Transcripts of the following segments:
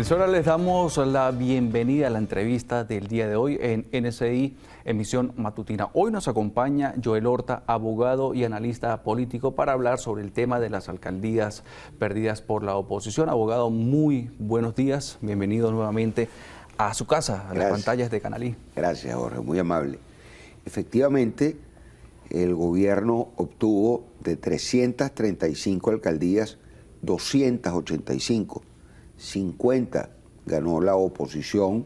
esta hora les damos la bienvenida a la entrevista del día de hoy en NSI Emisión Matutina. Hoy nos acompaña Joel Horta, abogado y analista político, para hablar sobre el tema de las alcaldías perdidas por la oposición. Abogado, muy buenos días. Bienvenido nuevamente a su casa, a las pantallas de Canal I. Gracias, Jorge, muy amable. Efectivamente, el gobierno obtuvo de 335 alcaldías, 285. 50 ganó la oposición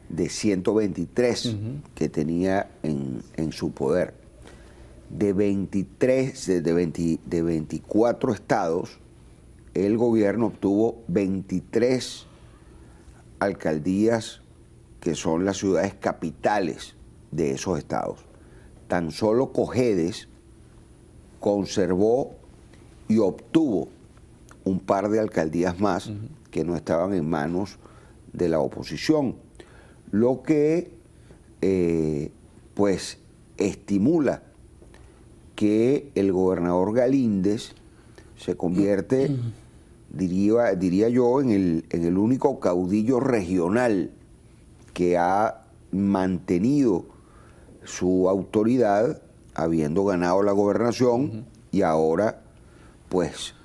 de 123 que tenía en su poder. De 24 estados, el gobierno obtuvo 23 alcaldías que son las ciudades capitales de esos estados. Tan solo Cojedes conservó y obtuvo un par de alcaldías más que no estaban en manos de la oposición, lo que pues estimula que el gobernador Galíndez se convierte, diría yo, en el único caudillo regional que ha mantenido su autoridad habiendo ganado la gobernación y ahora pues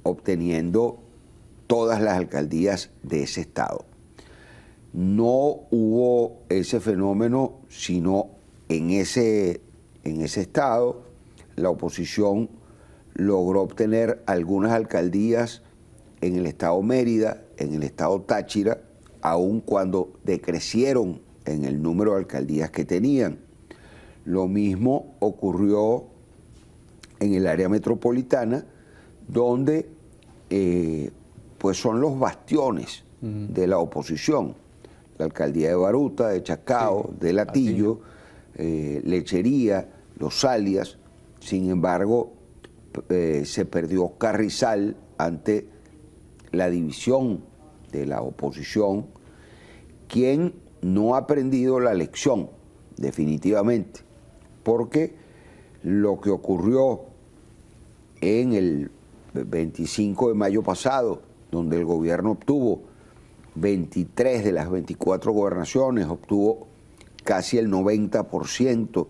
obteniendo todas las alcaldías de ese estado. No hubo ese fenómeno, sino en ese estado la oposición logró obtener algunas alcaldías en el estado Mérida, en el estado Táchira, aun cuando decrecieron en el número de alcaldías que tenían. Lo mismo ocurrió en el área metropolitana, donde pues son los bastiones de la oposición. La alcaldía de Baruta, de Chacao, de Latillo, Lechería, Los Alias. Sin embargo, se perdió Carrizal ante la división de la oposición, quien no ha aprendido la lección, definitivamente, porque lo que ocurrió en el 25 de mayo pasado, donde el gobierno obtuvo 23 de las 24 gobernaciones, obtuvo casi el 90%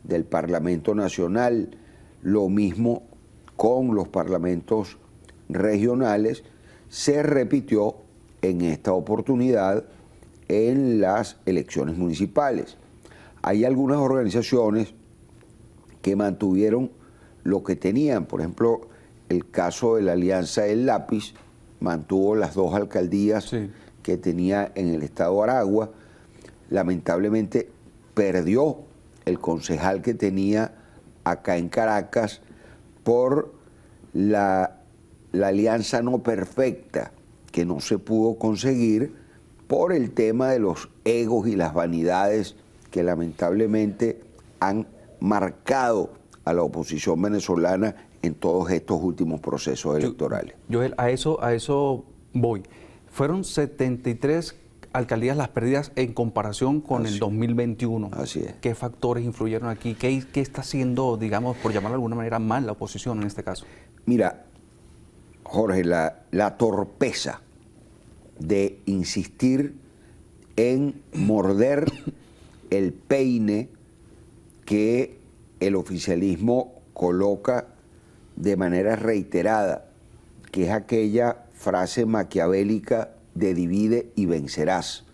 del Parlamento Nacional, lo mismo con los parlamentos regionales, se repitió en esta oportunidad en las elecciones municipales. Hay algunas organizaciones que mantuvieron lo que tenían, por ejemplo, el caso de la Alianza del Lápiz mantuvo las dos alcaldías que tenía en el estado Aragua. Lamentablemente perdió el concejal que tenía acá en Caracas por la alianza no perfecta que no se pudo conseguir por el tema de los egos y las vanidades que lamentablemente han marcado a la oposición venezolana en todos estos últimos procesos electorales. Joel, a eso voy. Fueron 73 alcaldías las perdidas en comparación con el 2021. Así es. ¿Qué factores influyeron aquí? ¿Qué está haciendo, digamos, por llamarlo de alguna manera, mal la oposición en este caso? Mira, Jorge, la torpeza de insistir en morder el peine que el oficialismo coloca de manera reiterada, que es aquella frase maquiavélica de divide y vencerás.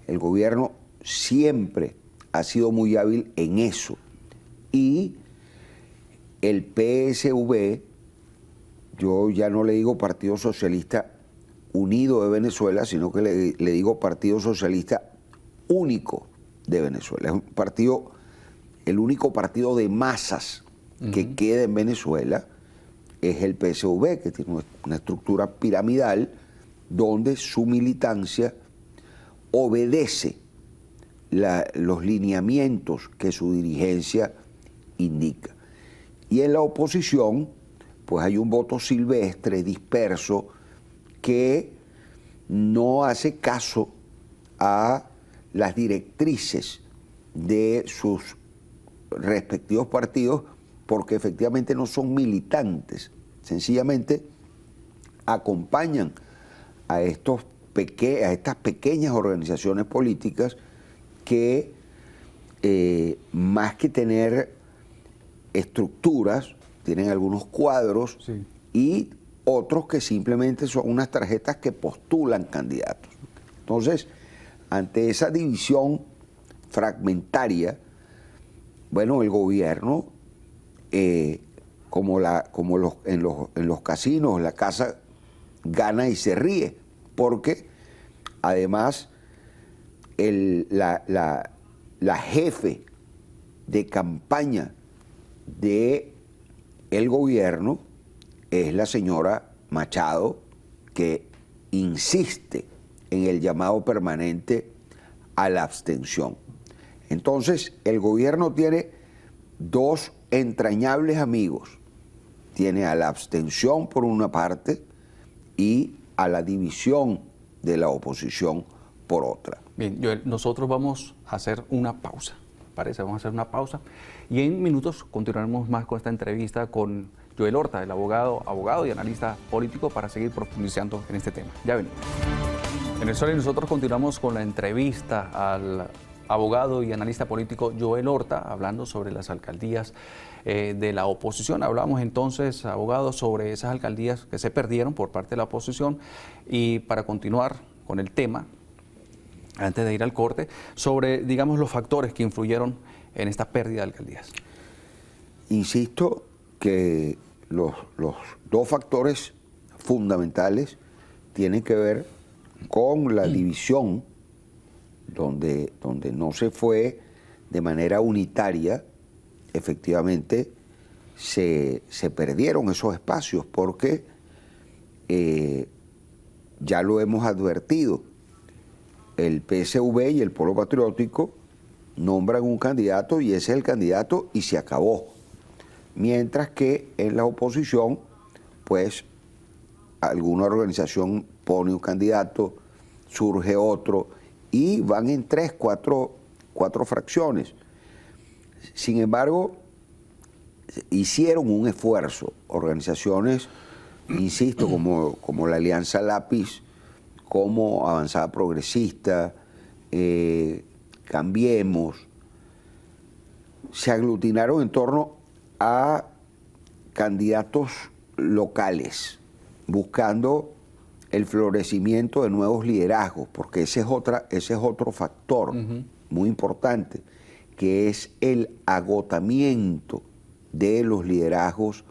El gobierno siempre ha sido muy hábil en eso. Y el PSV, yo ya no le digo Partido Socialista Unido de Venezuela, sino que le digo Partido Socialista Único de Venezuela. Es un partido, el único partido de masas que queda en Venezuela es el PSV, que tiene una estructura piramidal donde su militancia obedece los lineamientos que su dirigencia indica. Y en la oposición, pues hay un voto silvestre, disperso, que no hace caso a las directrices de sus respectivos partidos, porque efectivamente no son militantes, sencillamente acompañan a estas pequeñas organizaciones políticas que más que tener estructuras, tienen algunos cuadros, Sí. y otros que simplemente son unas tarjetas que postulan candidatos. Entonces, ante esa división fragmentaria, bueno, el gobierno, en los casinos, la casa gana y se ríe, porque además la jefe de campaña de el gobierno es la señora Machado, que insiste en el llamado permanente a la abstención. Entonces, el gobierno tiene dos entrañables amigos. Tiene a la abstención por una parte y a la división de la oposición por otra. Bien, Joel, nosotros vamos a hacer una pausa. Parece, vamos a hacer una pausa. Y en minutos continuaremos más con esta entrevista con Joel Horta, el abogado y analista político, para seguir profundizando en este tema. Ya venimos. En el Sol y nosotros continuamos con la entrevista al abogado y analista político Joel Horta, hablando sobre las alcaldías de la oposición. Hablamos entonces, abogado, sobre esas alcaldías que se perdieron por parte de la oposición, y para continuar con el tema, antes de ir al corte, sobre, digamos, los factores que influyeron en esta pérdida de alcaldías. Insisto que los dos factores fundamentales tienen que ver con la división, donde no se fue de manera unitaria. Efectivamente se perdieron esos espacios porque ya lo hemos advertido, el PSV y el Polo Patriótico nombran un candidato y ese es el candidato y se acabó. Mientras que en la oposición, pues alguna organización pone un candidato, surge otro y van en 3, 4 fracciones. Sin embargo, hicieron un esfuerzo organizaciones, insisto, como la Alianza Lápiz, como Avanzada Progresista, Cambiemos, se aglutinaron en torno a candidatos locales, buscando el florecimiento de nuevos liderazgos, porque ese es otro factor muy importante, que es el agotamiento de los liderazgos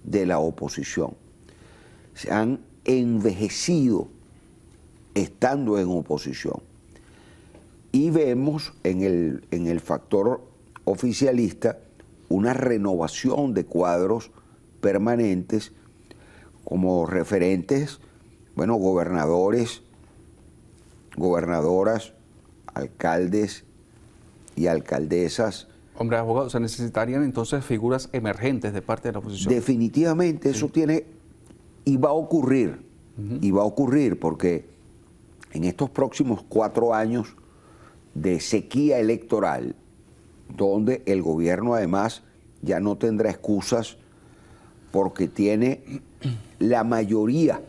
de la oposición. Se han envejecido estando en oposición. Y vemos en el factor oficialista una renovación de cuadros permanentes como referentes, bueno, gobernadores, gobernadoras, alcaldes y alcaldesas. Hombre, abogado, se necesitarían entonces figuras emergentes de parte de la oposición. Definitivamente eso tiene y va a ocurrir, porque en estos próximos 4 años de sequía electoral, donde el gobierno además ya no tendrá excusas porque tiene la mayoría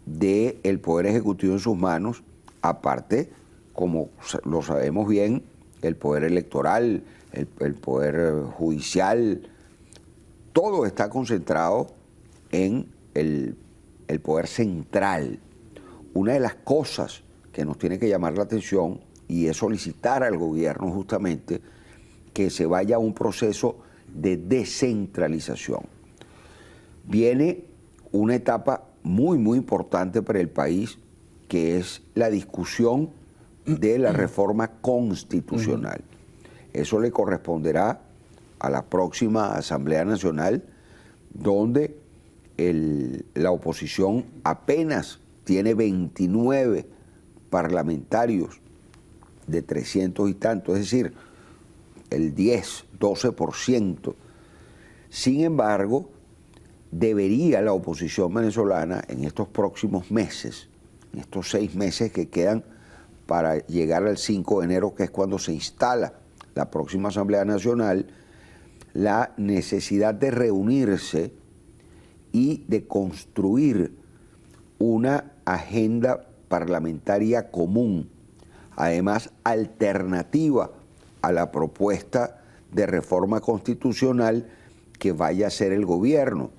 del Poder Ejecutivo en sus manos, aparte, como lo sabemos bien, el Poder Electoral, el Poder Judicial, todo está concentrado en el Poder Central. Una de las cosas que nos tiene que llamar la atención y es solicitar al gobierno justamente que se vaya a un proceso de descentralización. Viene una etapa muy, muy importante para el país, que es la discusión de la reforma constitucional. Eso le corresponderá a la próxima Asamblea Nacional, donde la oposición apenas tiene 29 parlamentarios de 300 y tanto, es decir, el 10, 12%. Sin embargo, debería la oposición venezolana en estos próximos meses, en estos 6 meses que quedan para llegar al 5 de enero, que es cuando se instala la próxima Asamblea Nacional, la necesidad de reunirse y de construir una agenda parlamentaria común, además alternativa a la propuesta de reforma constitucional que vaya a hacer el gobierno.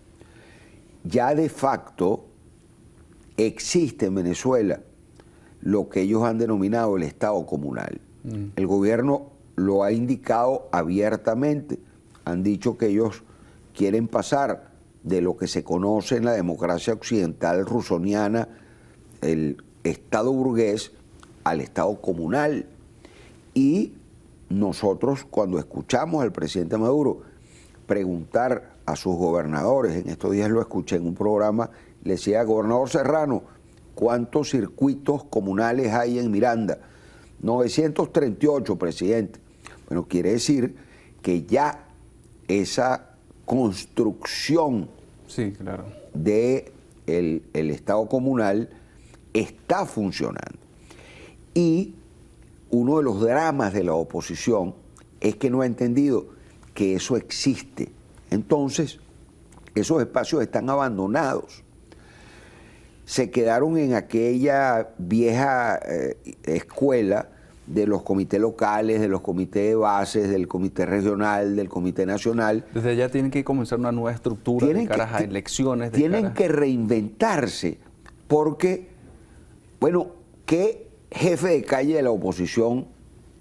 Ya de facto existe en Venezuela lo que ellos han denominado el Estado comunal. El gobierno lo ha indicado abiertamente. Han dicho que ellos quieren pasar de lo que se conoce en la democracia occidental rusoniana, el Estado burgués, al Estado comunal. Y nosotros, cuando escuchamos al presidente Maduro preguntar a sus gobernadores, en estos días lo escuché en un programa, le decía, gobernador Serrano, ¿cuántos circuitos comunales hay en Miranda? 938, presidente. Bueno, quiere decir que ya esa construcción de el Estado comunal está funcionando. Y uno de los dramas de la oposición es que no ha entendido que eso existe. Entonces, esos espacios están abandonados. Se quedaron en aquella vieja escuela de los comités locales, de los comités de bases, del comité regional, del comité nacional. Desde allá tienen que comenzar una nueva estructura de cara a elecciones. Tienen que reinventarse porque, bueno, ¿qué jefe de calle de la oposición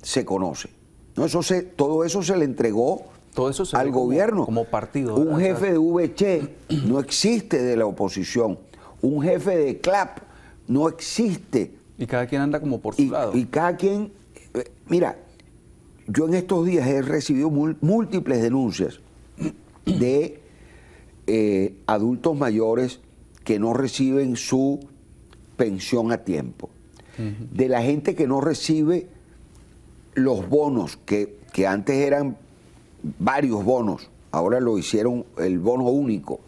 se conoce? ¿No? Todo eso se le entregó al gobierno. Como partido. Un jefe de VC no existe de la oposición. Un jefe de CLAP no existe. Y cada quien anda como por su lado. Y cada quien... Mira, yo en estos días he recibido múltiples denuncias de adultos mayores que no reciben su pensión a tiempo. De la gente que no recibe los bonos, que antes eran varios bonos, ahora lo hicieron el bono único.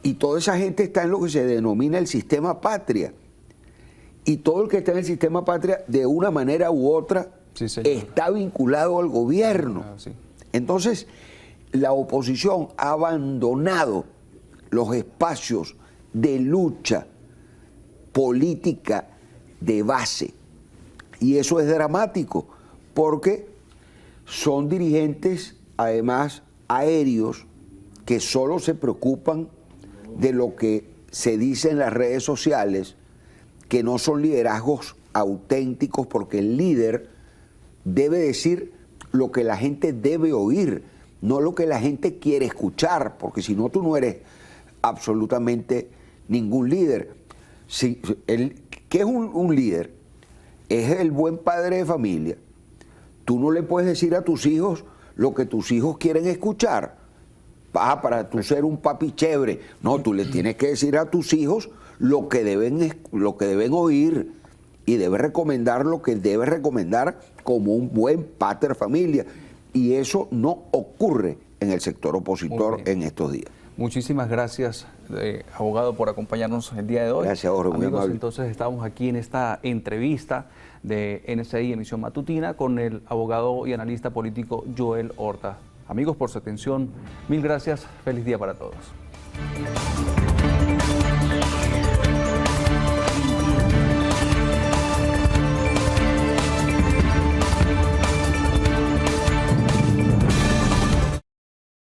Y toda esa gente está en lo que se denomina el sistema patria. Y todo el que está en el sistema patria, de una manera u otra, está vinculado al gobierno. Entonces, la oposición ha abandonado los espacios de lucha política de base. Y eso es dramático, porque son dirigentes, además, aéreos, que solo se preocupan de lo que se dice en las redes sociales, que no son liderazgos auténticos, porque el líder debe decir lo que la gente debe oír, no lo que la gente quiere escuchar, porque si no, tú no eres absolutamente ningún líder. ¿Qué es un líder? Es el buen padre de familia. Tú no le puedes decir a tus hijos lo que tus hijos quieren escuchar. Para tú ser un papi chévere. No, tú le tienes que decir a tus hijos lo que deben oír, y debes recomendar lo que debes recomendar como un buen pater familia. Y eso no ocurre en el sector opositor en estos días. Muchísimas gracias, abogado, por acompañarnos el día de hoy. Gracias, Jorge. Muy amigos, amable. entonces estamos aquí en esta entrevista de NSI Emisión Matutina con el abogado y analista político Joel Horta. Amigos, por su atención, mil gracias. Feliz día para todos.